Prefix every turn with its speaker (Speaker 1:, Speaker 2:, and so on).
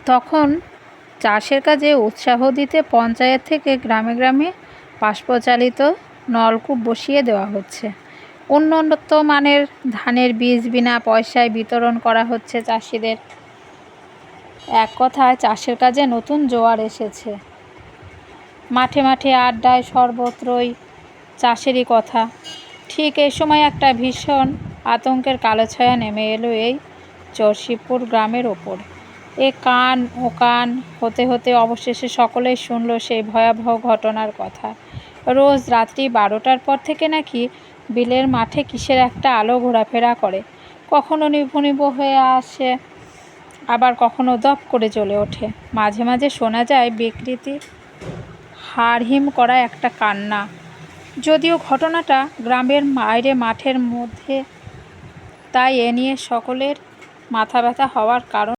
Speaker 1: তখন চাষের কাজে উৎসাহ দিতে পঞ্চায়েত থেকে গ্রামে গ্রামে বাষ্পচালিত নলকূপ বসিয়ে দেওয়া হচ্ছে। উন্নত মানের ধানের বীজ বিনা পয়সায় বিতরণ করা হচ্ছে চাষিদের। এক কথায় চাষের কাজে নতুন জোয়ার এসেছে। মাঠে মাঠে আড্ডায় সর্বত্রই চাষেরই কথা। ঠিক এই সময় একটা ভীষণ আতঙ্কের কালো ছায়া নেমে এলো এই চরশিবপুর গ্রামের ওপর। এ কান ও কান হতে হতে অবশেষে সকলেই শুনল সেই ভয়াবহ ঘটনার কথা। রোজ রাত্রি 12টার পর থেকে নাকি বিলের মাঠে কিসের একটা আলো ঘোরাফেরা করে। কখনো নিভু নিভু হয়ে আসে, আবার কখনো দপ করে জ্বলে ওঠে। মাঝে মাঝে শোনা যায় বিকৃতি হাড়হিম করা একটা কান্না। যদিও ঘটনাটা গ্রামের বাইরে মাঠের মধ্যে, তাই এ নিয়ে সকলের মাথা ব্যথা হওয়ার কারণ